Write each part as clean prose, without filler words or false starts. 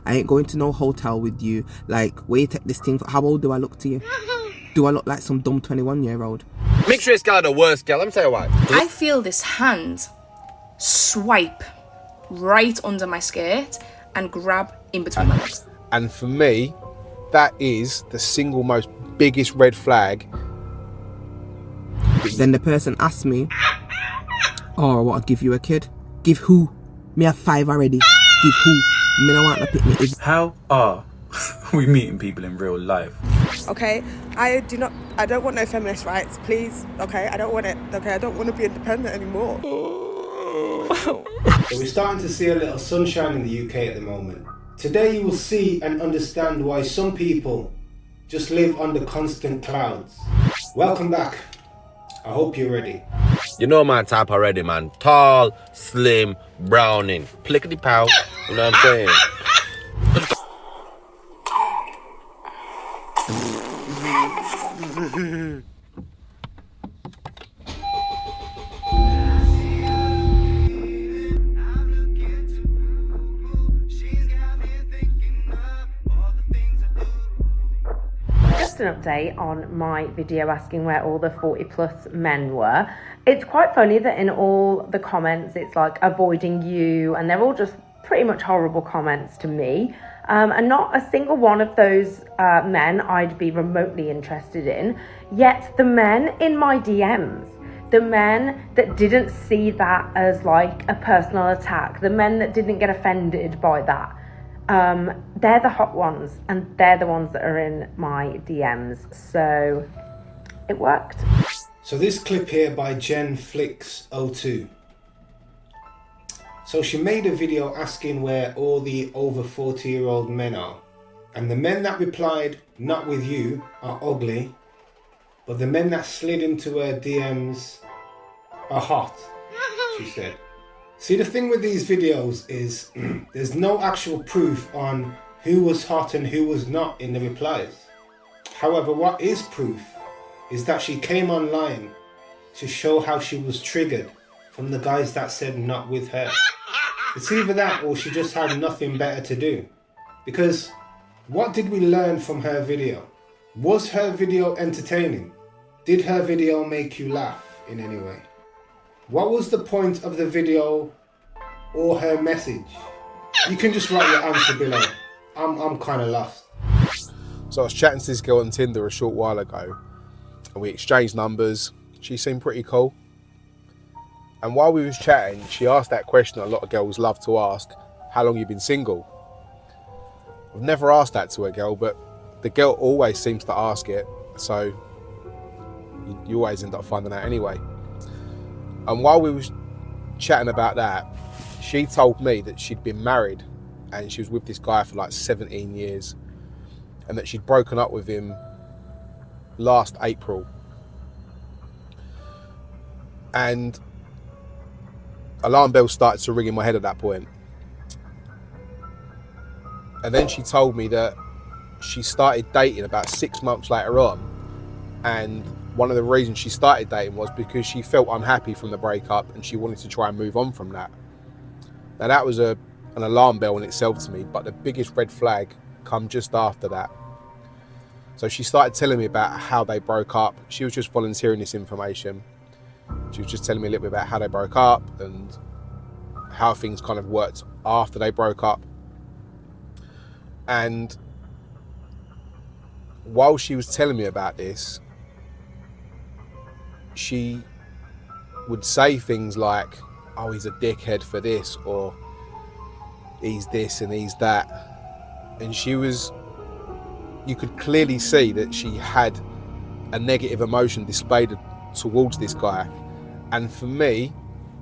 I ain't going to no hotel with you. Like, where you take this thing? How old do I look to you? Do I look like some dumb 21-year-old? Make sure it's got the worst girl. Let me tell you why. I feel this hand swipe right under my skirt and grab in between my legs. And for me, that is the single most biggest red flag. Then the person asked me, oh, I want to give you a kid. Give who? Me have 5 already. Give who? Me no want to pick me. How are we meeting people in real life? Okay, I don't want no feminist rights, please. Okay, I don't want it. Okay, I don't want to be independent anymore. So we're starting to see a little sunshine in the UK at the moment. Today you will see and understand why some people just live under constant clouds. Welcome back. I hope you're ready. You know my type already, man. Tall, slim, browning. Plickety pow. You know what I'm saying? Just an update on my video asking where all the 40 plus men were. It's quite funny that in all the comments it's like avoiding you, and they're all just pretty much horrible comments to me, and not a single one of those men I'd be remotely interested in. Yet the men in my DMs, the men that didn't see that as like a personal attack, the men that didn't get offended by that, they're the hot ones, and they're the ones that are in my DMs. So it worked. So this clip here by Jen Flicks02. So she made a video asking where all the over 40-year-old men are. And the men that replied, "Not with you," are ugly. But the men that slid into her DMs are hot, she said. See, the thing with these videos is there's no actual proof on who was hot and who was not in the replies. However, what is proof is that she came online to show how she was triggered from the guys that said not with her. It's either that or she just had nothing better to do. Because what did we learn from her video? Was her video entertaining? Did her video make you laugh in any way? What was the point of the video or her message? You can just write your answer below. I'm kind of lost. So I was chatting to this girl on Tinder a short while ago, and we exchanged numbers. She seemed pretty cool. And while we was chatting, she asked that question a lot of girls love to ask: how long you been single? I've never asked that to a girl, but the girl always seems to ask it, so you always end up finding out anyway. And while we was chatting about that, she told me that she'd been married and she was with this guy for like 17 years, and that she'd broken up with him last April. And alarm bells started to ring in my head at that point. And then she told me that she started dating about 6 months later on, and one of the reasons she started dating was because she felt unhappy from the breakup and she wanted to try and move on from that. Now that was an alarm bell in itself to me, but the biggest red flag come just after that. So she started telling me about how they broke up. She was just volunteering this information. She was just telling me a little bit about how they broke up and how things kind of worked after they broke up. And while she was telling me about this, she would say things like, "Oh, he's a dickhead for this," or "he's this and he's that." And you could clearly see that she had a negative emotion displayed towards this guy. And for me,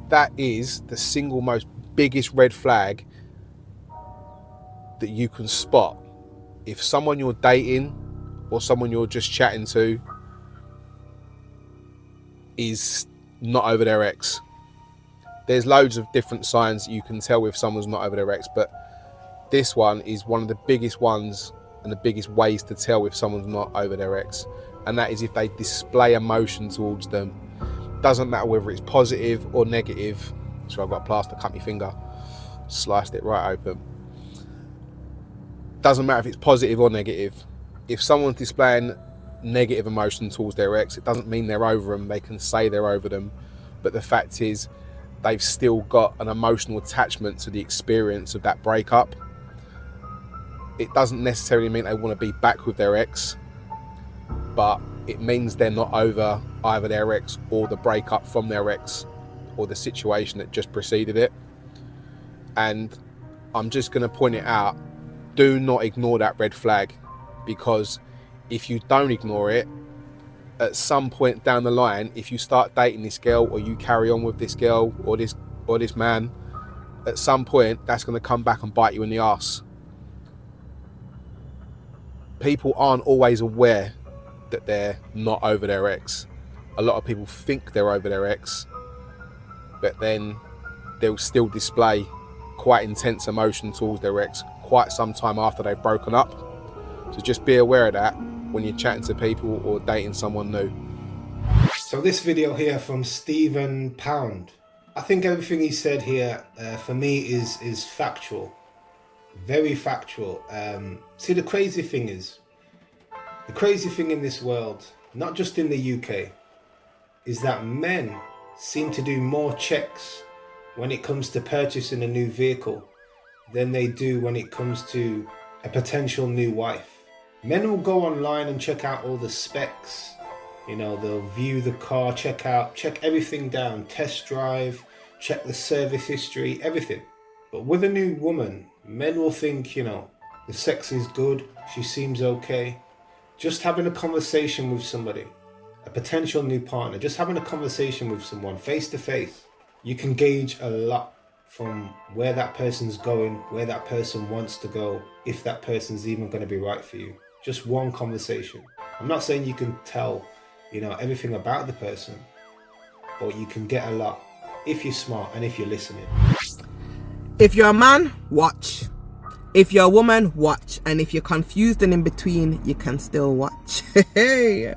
that is the single most biggest red flag that you can spot. If someone you're dating or someone you're just chatting to is not over their ex. There's loads of different signs that you can tell if someone's not over their ex, but this one is one of the biggest ones and the biggest ways to tell if someone's not over their ex. And that is if they display emotion towards them. Doesn't matter whether it's positive or negative. So I've got a plaster, cut my finger, sliced it right open. doesn't matter if it's positive or negative. If someone's displaying negative emotion towards their ex, it doesn't mean they're over them. They can say they're over them, but the fact is they've still got an emotional attachment to the experience of that breakup. It doesn't necessarily mean they want to be back with their ex, but it means they're not over either their ex or the breakup from their ex or the situation that just preceded it. And I'm just going to point it out, do not ignore that red flag, because if you don't ignore it, at some point down the line, if you start dating this girl or you carry on with this girl or this man, at some point that's going to come back and bite you in the arse. People aren't always aware that they're not over their ex. A lot of people think they're over their ex, but then they'll still display quite intense emotion towards their ex quite some time after they've broken up. So just be aware of that when you're chatting to people or dating someone new. So this video here from Stephen Pound, I think everything he said here for me is factual, very factual. See, the crazy thing in this world, not just in the UK, is that men seem to do more checks when it comes to purchasing a new vehicle than they do when it comes to a potential new wife. Men will go online and check out all the specs, you know, they'll view the car, check everything down, test drive, check the service history, everything. But with a new woman, men will think, you know, the sex is good, she seems okay. Just having a conversation with somebody, a potential new partner, just having a conversation with someone face to face, you can gauge a lot from where that person's going, where that person wants to go, if that person's even going to be right for you. Just one conversation. I'm not saying you can tell, you know, everything about the person, but you can get a lot if you're smart and if you're listening. If you're a man, watch. If you're a woman, watch. And if you're confused and in between, you can still watch. Hey.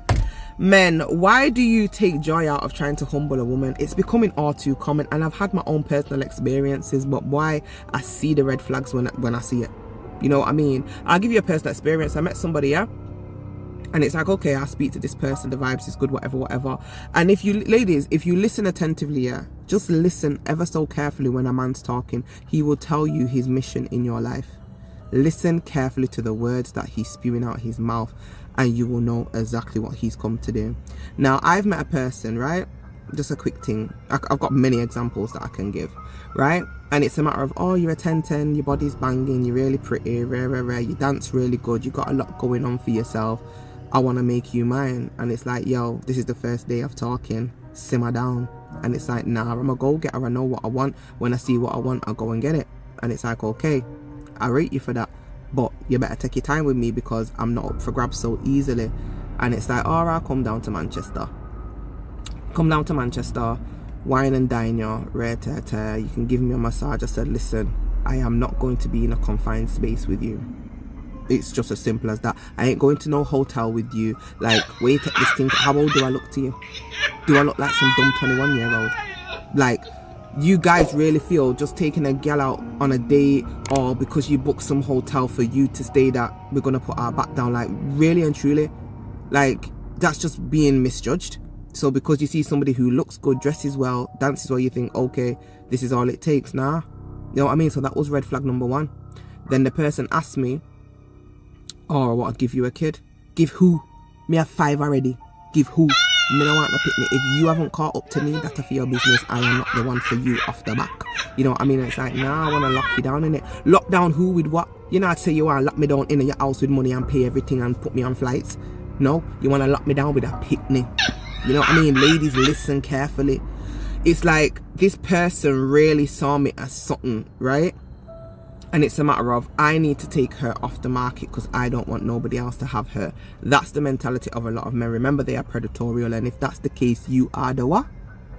Men, why do you take joy out of trying to humble a woman? It's becoming all too common, and I've had my own personal experiences, but why I see the red flags when I see it. You know what I mean? I'll give you a personal experience. I met somebody, yeah? And it's like, okay, I'll speak to this person, the vibes is good, whatever. And if you, ladies, if you listen attentively, yeah, just listen ever so carefully when a man's talking. He will tell you his mission in your life. Listen carefully to the words that he's spewing out his mouth, and you will know exactly what he's come to do. Now, I've met a person, right? Just a quick thing. I've got many examples that I can give, right? And it's a matter of, oh, you're a 10-10, your body's banging, you're really pretty, rare, you dance really good, you got a lot going on for yourself. I want to make you mine. And it's like, yo, this is the first day of talking, simmer down. And it's like, nah, I'm a go-getter, I know what I want. When I see what I want, I'll go and get it. And it's like, okay, I rate you for that, but you better take your time with me because I'm not up for grabs so easily. And it's like, all right, come down to Manchester, wine and dine you, you can give me a massage. I said, listen, I am not going to be in a confined space with you. It's just as simple as that. I ain't going to no hotel with you. Like, wait at this thing. How old do I look to you? Do I look like some dumb 21-year-old? Like, you guys really feel just taking a gal out on a date or because you booked some hotel for you to stay that we're gonna put our back down? Like, really and truly, like, that's just being misjudged. So because you see somebody who looks good, dresses well, dances well, you think, okay, this is all it takes. Nah, you know what I mean? So that was red flag number one. Then the person asked me, oh, I want to give you a kid. Give who? Me have 5 already. Give who? Me don't want no picnic. If you haven't caught up to me, that's for your business. I am not the one for you off the back. You know what I mean? It's like, nah, I want to lock you down in it. Lock down who with what? You know, I'd say you want to lock me down in your house with money and pay everything and put me on flights. No, you want to lock me down with a picnic. You know what I mean? Ladies, listen carefully. It's like this person really saw me as something, right? And it's a matter of, I need to take her off the market because I don't want nobody else to have her. That's the mentality of a lot of men. Remember, they are predatorial. And if that's the case, you are the what?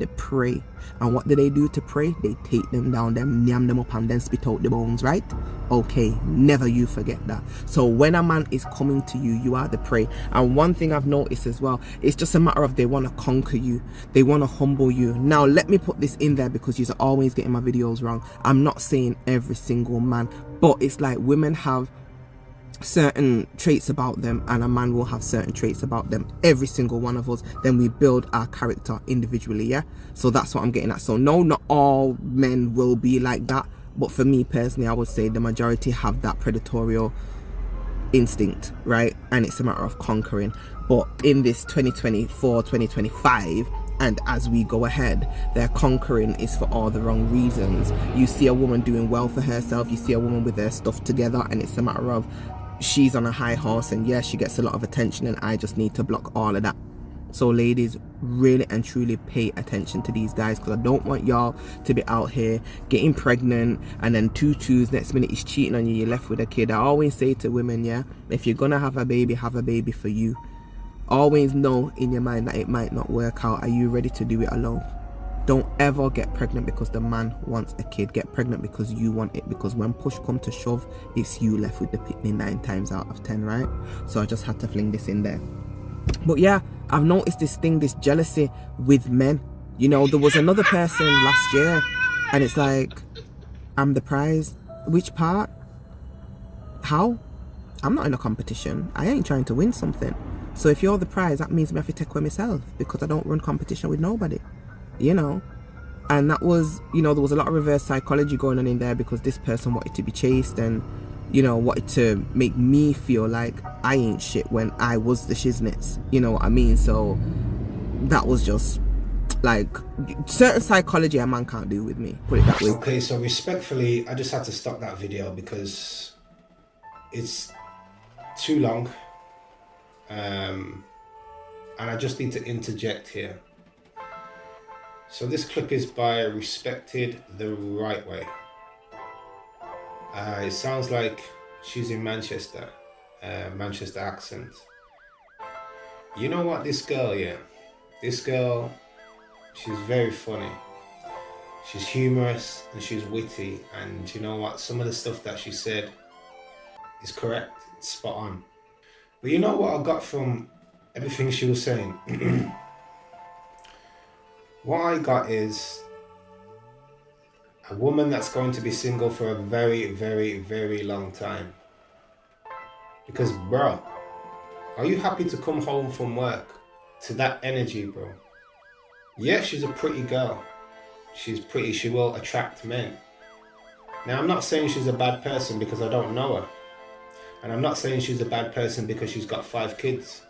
The prey. And what do they do to prey? They take them down, them yam them up and then spit out the bones, right? Okay, never you forget that. So when a man is coming to you, you are the prey. And one thing I've noticed as well, it's just a matter of they want to conquer you. They want to humble you. Now, let me put this in there because you're always getting my videos wrong. I'm not saying every single man, but it's like women have certain traits about them, and a man will have certain traits about them, every single one of us. Then we build our character individually. Yeah, so that's what I'm getting at. So no, not all men will be like that, but for me personally, I would say the majority have that predatorial instinct, right? And it's a matter of conquering. But in this 2024 2025, and as we go ahead, their conquering is for all the wrong reasons. You see a woman doing well for herself, you see a woman with her stuff together, and it's a matter of she's on a high horse, and yeah, she gets a lot of attention, and I just need to block all of that. So ladies, really and truly pay attention to these guys, because I don't want y'all to be out here getting pregnant and then two next minute he's cheating on you, you're left with a kid. I always say to women, yeah, if you're gonna have a baby for you. Always know in your mind that it might not work out. Are you ready to do it alone? Don't ever get pregnant because the man wants a kid. Get pregnant because you want it, because when push come to shove, it's you left with the pitney 9 times out of 10, right? So I just had to fling this in there. But yeah, I've noticed this thing, this jealousy with men. You know, there was another person last year, and it's like, I'm the prize. Which part? How? I'm not in a competition. I ain't trying to win something. So if you're the prize, that means I have to take away myself, because I don't run competition with nobody, you know. And that was, you know, there was a lot of reverse psychology going on in there, because this person wanted to be chased and, you know, wanted to make me feel like I ain't shit when I was the shiznits, you know what I mean? So that was just like certain psychology a man can't do with me, put it that way. Okay, so respectfully, I just had to stop that video because it's too long. And I just need to interject here. So this clip is by Respected the Right Way. It sounds like she's in Manchester, Manchester accent. You know what, this girl, this girl, she's very funny. She's humorous and she's witty, and you know what, some of the stuff that she said is correct, it's spot on. But you know what I got from everything she was saying? What I got is a woman that's going to be single for a very, very, very long time. Because, bro, are you happy to come home from work to that energy, bro? Yeah, she's a pretty girl. She's pretty, she will attract men. Now, I'm not saying she's a bad person because I don't know her. And I'm not saying she's a bad person because she's got 5 kids.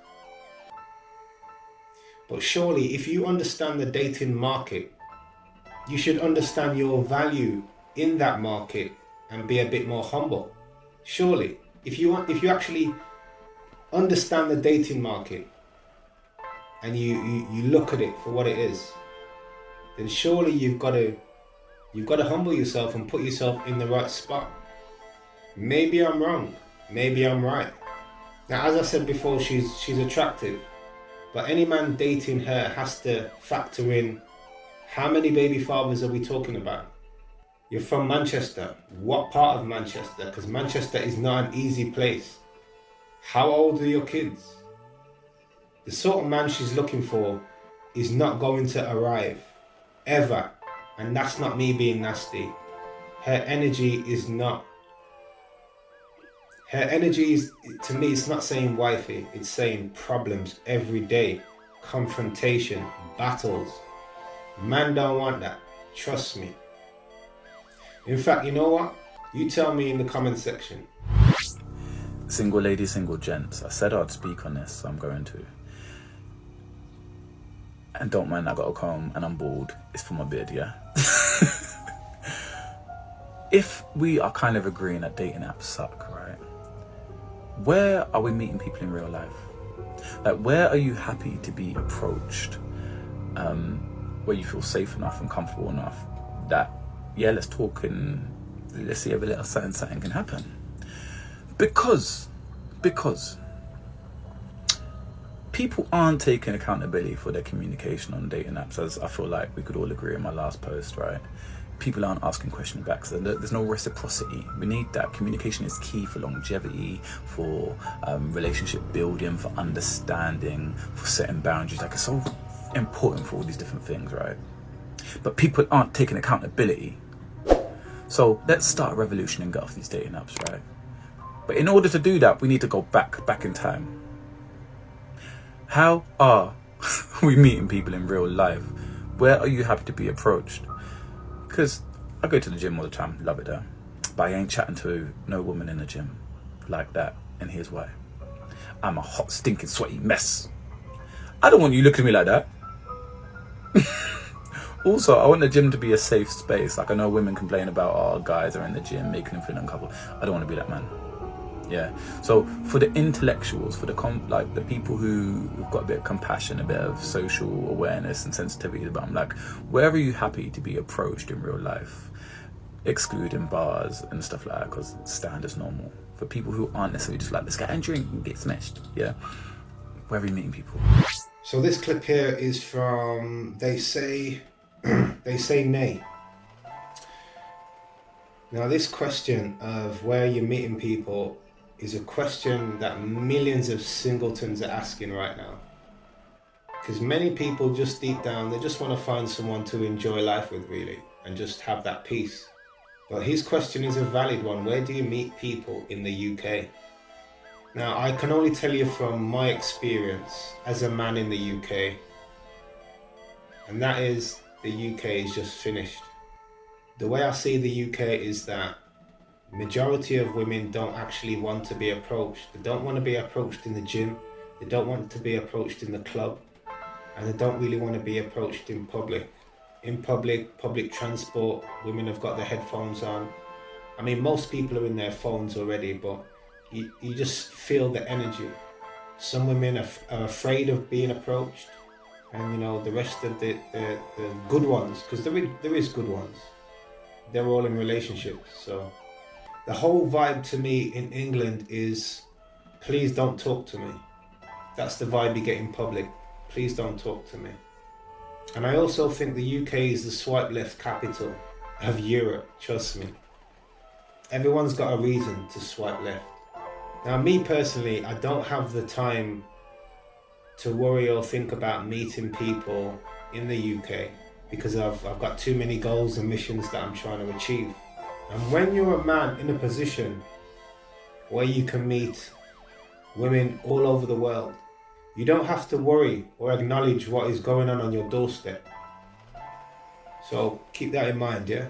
But surely, if you understand the dating market, you should understand your value in that market and be a bit more humble. Surely, if you actually understand the dating market and you look at it for what it is, then surely you've got to humble yourself and put yourself in the right spot. Maybe I'm wrong. Maybe I'm right. Now, as I said before, she's attractive, but any man dating her has to factor in how many baby fathers are we talking about? You're from Manchester. What part of Manchester? Because Manchester is not an easy place. How old are your kids? The sort of man she's looking for is not going to arrive, ever. And that's not me being nasty. Her energy is, to me, it's not saying wifey, it's saying problems every day, confrontation, battles. Man don't want that, trust me. In fact, you know what? You tell me in the comment section. Single ladies, single gents. I said I'd speak on this, so I'm going to. And don't mind, I got a comb and I'm bald. It's for my beard, yeah? If we are kind of agreeing that dating apps suck, right? Where are we meeting people in real life? Like, where are you happy to be approached? Where you feel safe enough and comfortable enough that, yeah, let's talk and let's see if a little something can happen. Because people aren't taking accountability for their communication on dating apps, as I feel like we could all agree in my last post, right? People aren't asking questions back, so there's no reciprocity. We need that. Communication is key for longevity, for relationship building, for understanding, for setting boundaries. Like, it's so important for all these different things, right? But people aren't taking accountability. So let's start a revolution and get off these dating apps, right? But in order to do that, we need to go back in time. How are we meeting people in real life? Where are you happy to be approached? Because I go to the gym all the time, love it there. But I ain't chatting to no woman in the gym like that. And here's why. I'm a hot, stinking, sweaty mess. I don't want you looking at me like that. Also, I want the gym to be a safe space. Like, I know women complain about, oh, guys are in the gym making them feel uncomfortable. I don't want to be that man. Yeah. So for the intellectuals, for the the people who've got a bit of compassion, a bit of social awareness and sensitivity about them, like, where are you happy to be approached in real life, excluding bars and stuff like that, because stand is normal. For people who aren't necessarily just like, let's get and drink and get smashed. Yeah. Where are you meeting people? So this clip here is from They Say Nay. Now this question of where you're meeting people is a question that millions of singletons are asking right now. Because many people just deep down, they just want to find someone to enjoy life with, really, and just have that peace. But his question is a valid one. Where do you meet people in the UK? Now, I can only tell you from my experience as a man in the UK, and that is the UK is just finished. The way I see the UK is that majority of women don't actually want to be approached. They don't want to be approached in the gym. They don't want to be approached in the club. And they don't really want to be approached in public. In public transport, women have got their headphones on. I mean, most people are in their phones already, but you just feel the energy. Some women are afraid of being approached. And, you know, the rest of the good ones, because there is good ones, they're all in relationships. So the whole vibe to me in England is, please don't talk to me. That's the vibe you get in public. Please don't talk to me. And I also think the UK is the swipe left capital of Europe, trust me. Everyone's got a reason to swipe left. Now, me personally, I don't have the time to worry or think about meeting people in the UK because I've got too many goals and missions that I'm trying to achieve. And when you're a man in a position where you can meet women all over the world, you don't have to worry or acknowledge what is going on your doorstep. So keep that in mind, yeah?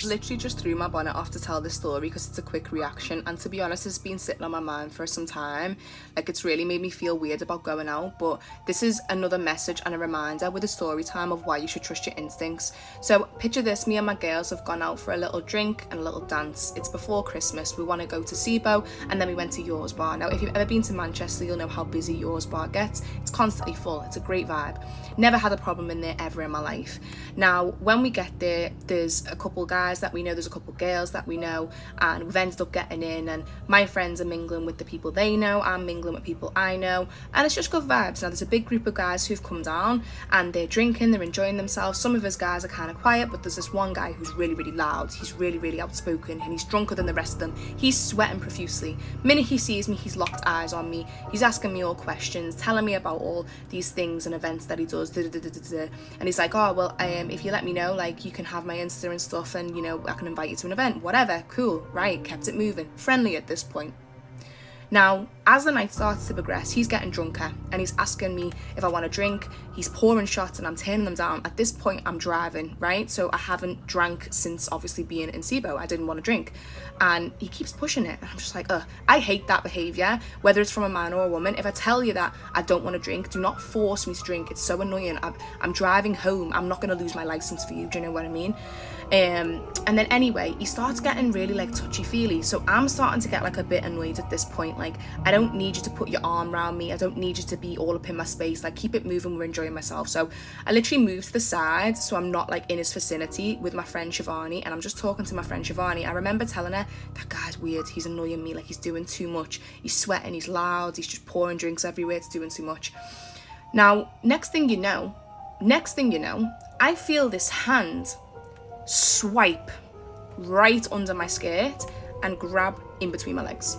Literally just threw my bonnet off to tell this story because it's a quick reaction, and to be honest, it's been sitting on my mind for some time. Like, it's really made me feel weird about going out, but this is another message and a reminder with a story time of why you should trust your instincts. So picture this: me and my girls have gone out for a little drink and a little dance. It's before Christmas. We want to go to SIBO, and then we went to Yours Bar. Now, if you've ever been to Manchester, you'll know how busy Yours Bar gets. It's constantly full. It's a great vibe. Never had a problem in there ever in my life. Now, when we get there, there's a couple guys that we know, there's a couple girls that we know, and we've ended up getting in, and my friends are mingling with the people they know, I'm mingling with people I know, and it's just good vibes. Now, there's a big group of guys who've come down and they're drinking, they're enjoying themselves. Some of us guys are kind of quiet, but there's this one guy who's really, really loud. He's really, really outspoken, and he's drunker than the rest of them. He's sweating profusely. The minute he sees me, he's locked eyes on me. He's asking me all questions, telling me about all these things and events that he does, and he's like, oh, well, if you let me know, like, you can have my Insta and stuff, and, you know, I can invite you to an event, whatever. Cool, right? Kept it moving, friendly at this point. Now, as the night starts to progress, he's getting drunker and he's asking me if I want a drink. He's pouring shots and I'm turning them down. At this point, I'm driving, right? So I haven't drank since obviously being in SIBO. I didn't want to drink. And he keeps pushing it. And I'm just like, ugh, I hate that behavior, whether it's from a man or a woman. If I tell you that I don't want to drink, do not force me to drink. It's so annoying. I'm driving home. I'm not going to lose my license for you. Do you know what I mean? And then anyway, he starts getting really like touchy-feely. So I'm starting to get like a bit annoyed at this point. Like, I don't need you to put your arm around me. I don't need you to be all up in my space. Like, keep it moving. We're enjoying myself. So I literally moved to the side so I'm not like in his vicinity with my friend Shivani, and I'm just talking to my friend Shivani. I remember telling her, that guy's weird. He's annoying me. Like, he's doing too much. He's sweating. He's loud. He's just pouring drinks everywhere. It's doing too much. Now, next thing you know, I feel this hand swipe right under my skirt and grab in between my legs.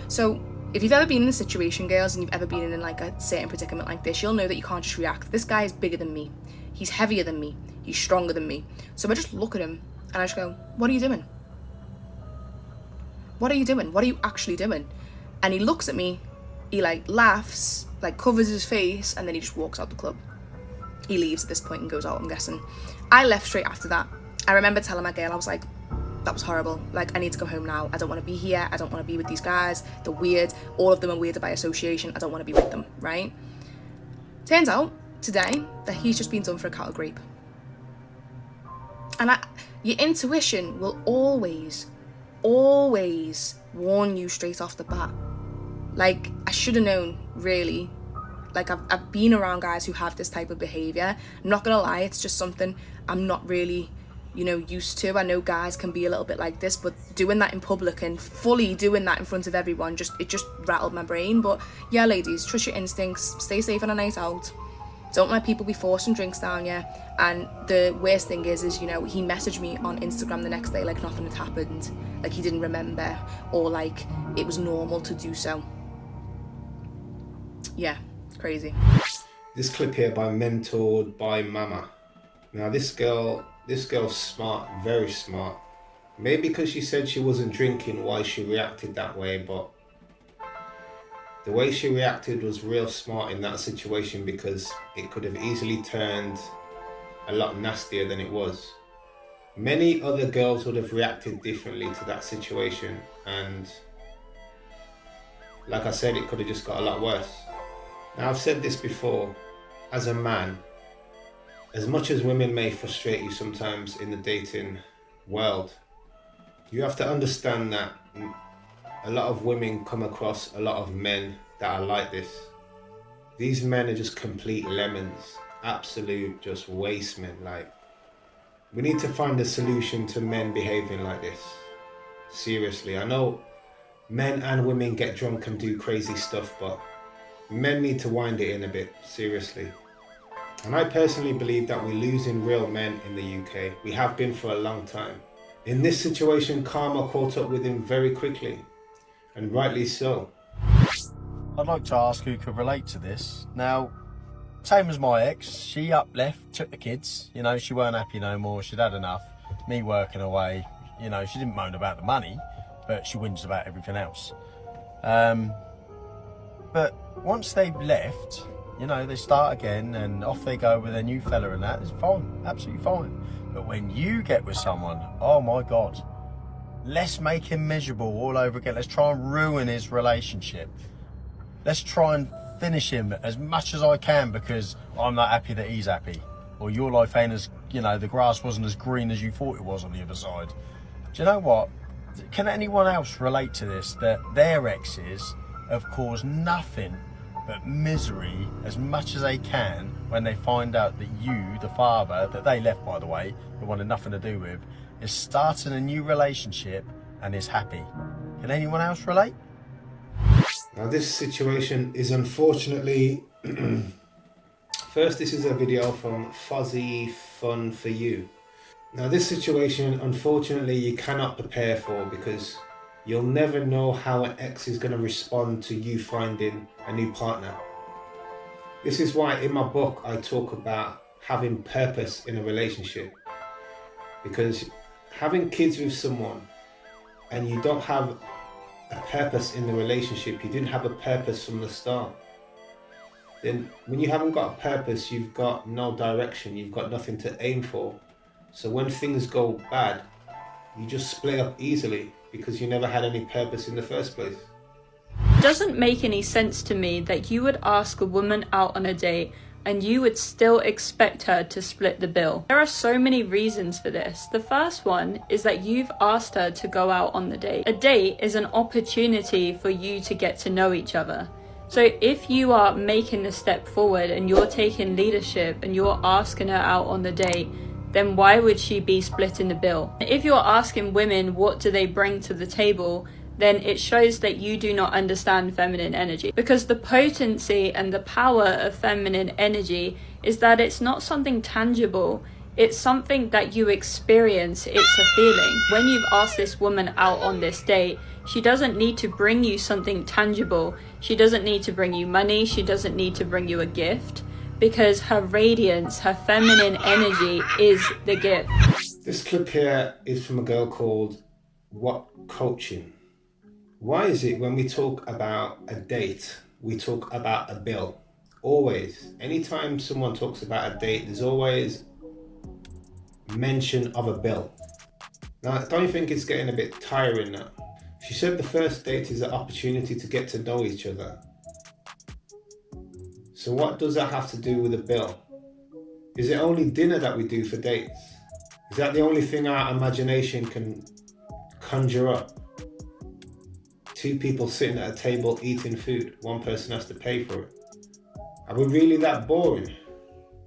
So if you've ever been in a situation, girls, and you've ever been in like a certain predicament like this, you'll know that you can't just react. This guy is bigger than me. He's heavier than me. He's stronger than me. So I just look at him and I just go, what are you doing? what are you doing? What are you actually doing? And he looks at me, he like laughs, like covers his face, and then he just walks out the club. He leaves at this point and goes out, I'm guessing. I left straight after that. I remember telling my girl, I was like, that was horrible. Like, I need to go home now. I don't want to be here. I don't want to be with these guys. They're weird. All of them are weird by association. I don't want to be with them, right? Turns out today that he's just been done for a cattle grape. And your intuition will always warn you straight off the bat. Like, I should have known, really. Like, I've been around guys who have this type of behaviour. I'm not gonna lie, it's just something I'm not really, used to. I know guys can be a little bit like this, but doing that in public and fully doing that in front of everyone, it just rattled my brain. But yeah, ladies, trust your instincts, stay safe on a night out. Don't let people be forcing drinks down you. And the worst thing is he messaged me on Instagram the next day like nothing had happened, like he didn't remember, or like it was normal to do so. Yeah, it's crazy. This clip here by Mentored by Mama. Now this girl's smart, very smart. Maybe because she said she wasn't drinking why she reacted that way, but the way she reacted was real smart in that situation, because it could have easily turned a lot nastier than it was. Many other girls would have reacted differently to that situation, and like I said, it could have just got a lot worse. Now, I've said this before, as a man, as much as women may frustrate you sometimes in the dating world, you have to understand that a lot of women come across a lot of men that are like this. These men are just complete lemons, absolute just waste men. Like, we need to find a solution to men behaving like this. Seriously, I know men and women get drunk and do crazy stuff, but men need to wind it in a bit, seriously. And I personally believe that we're losing real men in the UK. We have been for a long time. In this situation, karma caught up with him very quickly, and rightly so. I'd like to ask who could relate to this. Now, same as my ex, she up left, took the kids, she weren't happy no more, she'd had enough, me working away, she didn't moan about the money, but she whinged about everything else. But once they've left, they start again and off they go with their new fella, and that is fine, absolutely fine. But when you get with someone, oh my God, let's make him miserable all over again. Let's try and ruin his relationship. Let's try and finish him as much as I can because I'm not happy that he's happy. Or your life ain't as, the grass wasn't as green as you thought it was on the other side. Do you know what? Can anyone else relate to this? That their exes have caused nothing but misery as much as they can when they find out that you, the father, that they left by the way, who wanted nothing to do with, is starting a new relationship and is happy. Can anyone else relate? Now this situation is unfortunately, first this is a video from Fuzzy Fun For You. Now this situation, unfortunately, you cannot prepare for, because you'll never know how an ex is going to respond to you finding a new partner. This is why in my book I talk about having purpose in a relationship. Because having kids with someone and you don't have a purpose in the relationship, you didn't have a purpose from the start, then when you haven't got a purpose, you've got no direction, you've got nothing to aim for. So when things go bad, you just split up easily because you never had any purpose in the first place. It doesn't make any sense to me that you would ask a woman out on a date and you would still expect her to split the bill. There are so many reasons for this. The first one is that you've asked her to go out on the date. A date is an opportunity for you to get to know each other. So if you are making the step forward and you're taking leadership and you're asking her out on the date, then why would she be splitting the bill? If you're asking women what do they bring to the table, then it shows that you do not understand feminine energy. Because the potency and the power of feminine energy is that it's not something tangible, it's something that you experience, it's a feeling. When you've asked this woman out on this date, she doesn't need to bring you something tangible, she doesn't need to bring you money, she doesn't need to bring you a gift, because her radiance, her feminine energy is the gift. This clip here is from a girl called What Coaching. Why is it when we talk about a date, we talk about a bill? Always. Anytime someone talks about a date, there's always mention of a bill. Now, don't you think it's getting a bit tiring now? She said the first date is an opportunity to get to know each other. So what does that have to do with a bill? Is it only dinner that we do for dates? Is that the only thing our imagination can conjure up? Two people sitting at a table eating food, one person has to pay for it. Are we really that boring?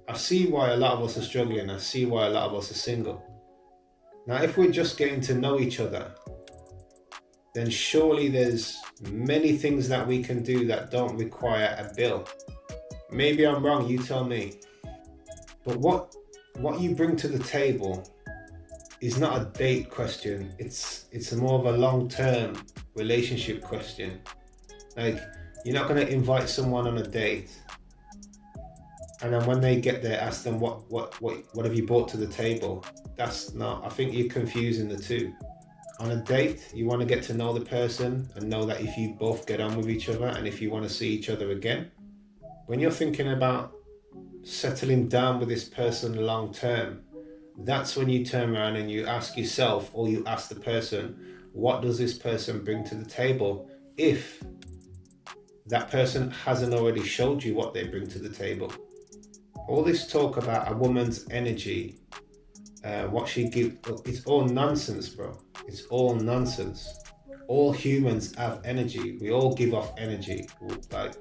I see why a lot of us are struggling. I see why a lot of us are single. Now, if we're just getting to know each other, then surely there's many things that we can do that don't require a bill. Maybe I'm wrong, you tell me. But what you bring to the table is not a date question. It's more of a long-term relationship question. Like, you're not going to invite someone on a date and then when they get there, ask them what have you brought to the table. That's not, I think you're confusing the two. On a date, you want to get to know the person and know that if you both get on with each other and if you want to see each other again. When you're thinking about settling down with this person long term, that's when you turn around and you ask yourself, or you ask the person, what does this person bring to the table? If that person hasn't already showed you what they bring to the table. All this talk about a woman's energy, what she gives, it's all nonsense, bro. It's all nonsense. All humans have energy. We all give off energy. Like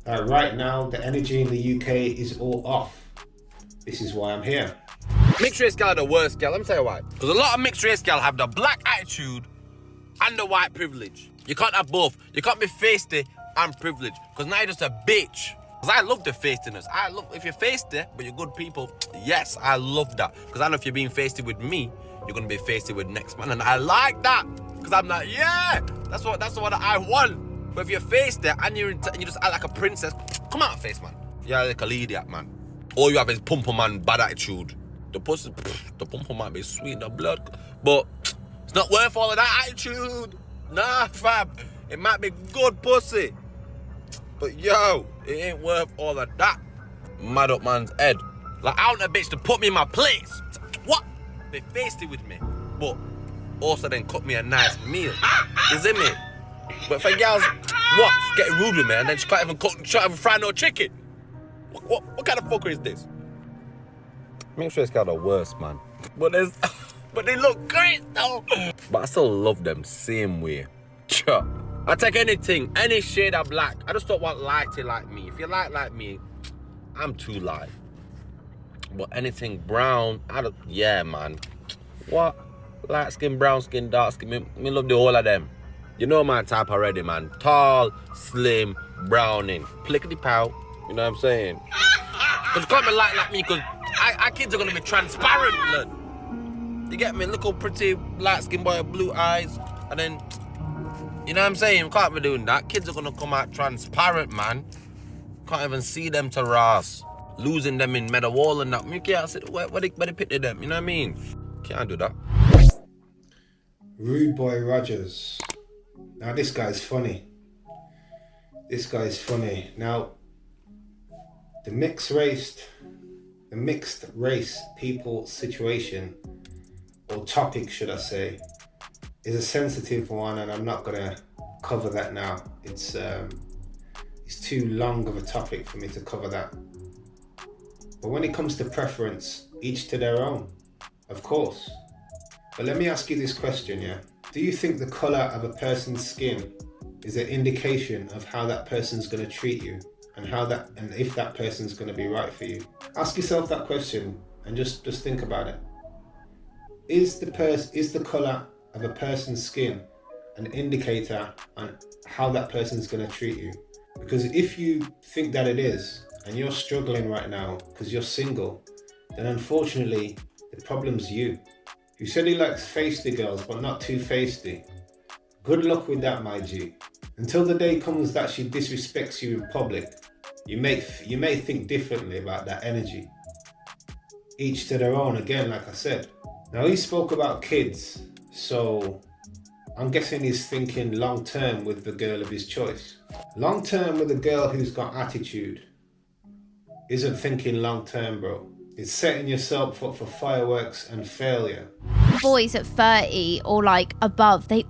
right now, the energy in the UK is all off. This is why I'm here. Mixed race girl are the worst girl. Let me tell you why. Because a lot of mixed race girl have the black attitude and the white privilege. You can't have both. You can't be feisty and privileged. Because now you're just a bitch. Because I love the feistiness. I love if you're feisty, but you're good people. Yes, I love that. Because I know if you're being feisty with me, you're gonna be feisty with next man, and I like that. Because I'm like, yeah, that's what I want. But if you're feisty and you just act like a princess, come out, face man. You're like a idiot, man. All you have is pumper man bad attitude. The pussy, the pumper might be sweet in the blood, but it's not worth all of that attitude. Nah, fam. It might be good pussy, but yo, it ain't worth all of that. Mad up man's head. Like, I want a bitch to put me in my place. What? Be feisty with me, but also then cook me a nice meal. Is it me? But for girls, what? She's getting rude with me and then she can't even cook, she can't even fry no chicken. What kind of fucker is this? Make sure it's got the worst, man. But they look great though. But I still love them same way. Sure. I take anything, any shade of black. I just don't want lighty like me. If you like me, I'm too light. But anything brown, yeah, man. What? Light skin, brown skin, dark skin, me love the whole of them. You know my type already, man. Tall, slim, browning, plickety pow. You know what I'm saying? Because you can't be like me, because our kids are going to be transparent, blood. You get me? Look how pretty, light skin boy, blue eyes, and then, you know what I'm saying? You can't be doing that. Kids are going to come out transparent, man. Can't even see them to Ross. Losing them in Meadowall and that. You can't see where they pity them, you know what I mean? Can't do that. Rude Boy Rogers. Now this guy's funny. This guy's funny. Now, the mixed race people situation, or topic should I say, is a sensitive one, and I'm not gonna cover that now. It's too long of a topic for me to cover that. But when it comes to preference, each to their own, of course. But let me ask you this question, yeah? Do you think the colour of a person's skin is an indication of how that person's going to treat you, and if that person's going to be right for you? Ask yourself that question and just think about it. Is the colour of a person's skin an indicator on how that person's going to treat you? Because if you think that it is, and you're struggling right now because you're single, then unfortunately the problem's you. You said he likes feisty girls, but not too feisty. Good luck with that, my G. Until the day comes that she disrespects you in public, you may think differently about that energy. Each to their own, again, like I said. Now he spoke about kids, so I'm guessing he's thinking long term with the girl of his choice. Long term with a girl who's got attitude isn't thinking long term, bro. It's setting yourself up for fireworks and failure. Boys at 30 or like above, they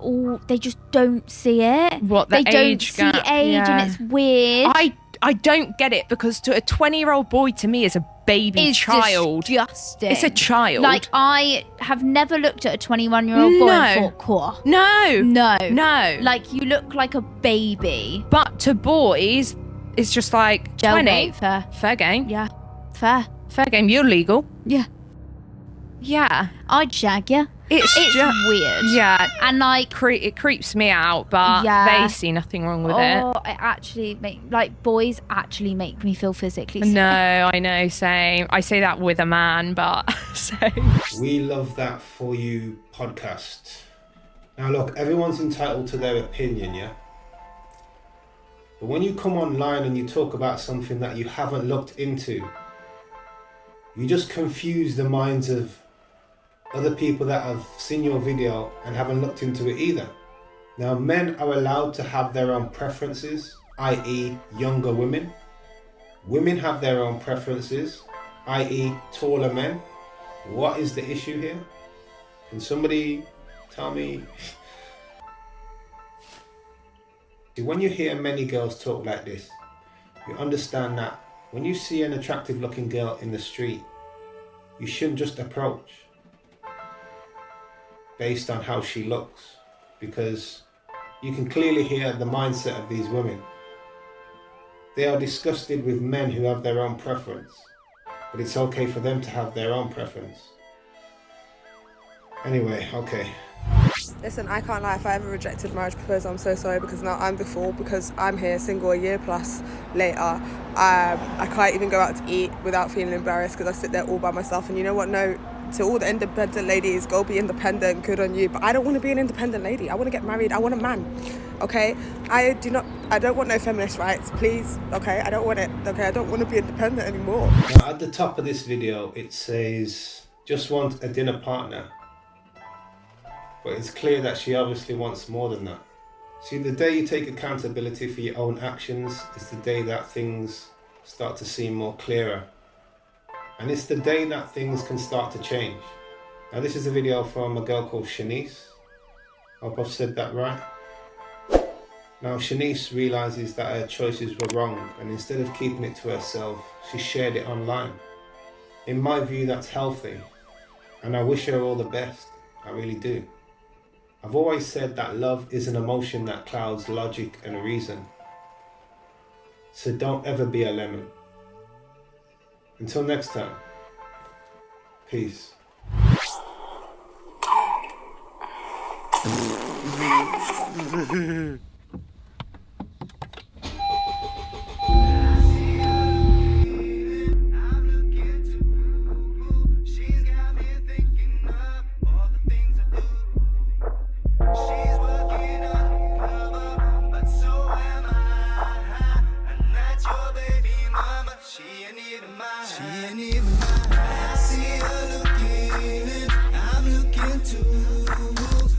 just don't see it. What, the they don't age see gap? age, Yeah. and it's weird. I don't get it, because to a 20-year-old boy, to me, is a baby It's child. disgusting. It's a child. Like, I have never looked at a 21-year-old boy and thought, cool. No. No. Like, you look like a baby. But to boys, it's just like Gel 20. mate, fair. Fair game. Yeah. Fair. Fair game. You're legal. Yeah. Yeah. I'd shag you. It's weird. Yeah. And like, it creeps me out, but Yeah. they see nothing wrong with it. it actually boys actually make me feel physically sick. No, I know, same. I say that with a man, but same. We love that for you podcast. Now look, everyone's entitled to their opinion, yeah? But when you come online and you talk about something that you haven't looked into, you just confuse the minds of other people that have seen your video and haven't looked into it either. Now, men are allowed to have their own preferences, i.e. younger women. Women have their own preferences, i.e. taller men. What is the issue here? Can somebody tell me? When you hear many girls talk like this, you understand that when you see an attractive looking girl in the street, you shouldn't just approach based on how she looks, because you can clearly hear the mindset of these women. They are disgusted with men who have their own preference, but it's okay for them to have their own preference. Anyway, okay. Listen, I can't lie, if I ever rejected marriage proposal, I'm so sorry, because now I'm the fool, because I'm here single a year plus later. I can't even go out to eat without feeling embarrassed, because I sit there all by myself. And you know what? No, to all the independent ladies, go be independent, good on you. But I don't want to be an independent lady. I want to get married. I want a man. Okay? I don't want no feminist rights, please. Okay? I don't want it. Okay? I don't want to be independent anymore. Now, at the top of this video, it says, just want a dinner partner. But it's clear that she obviously wants more than that. See, the day you take accountability for your own actions is the day that things start to seem more clearer. And it's the day that things can start to change. Now, this is a video from a girl called Shanice. I hope I've said that right. Now, Shanice realizes that her choices were wrong, and instead of keeping it to herself, she shared it online. In my view, that's healthy, and I wish her all the best. I really do. I've always said that love is an emotion that clouds logic and reason. So don't ever be a lemon. Until next time, peace.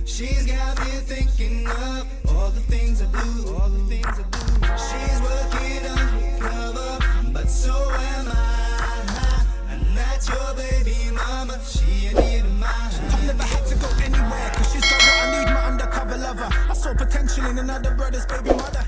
She's got me thinking of all the things I do, all the things I do. She's working undercover, but so am I. And that's your baby mama, she ain't even mine. I've never had to go anywhere, cause she's got what I need, my undercover lover. I saw potential in another brother's baby mother.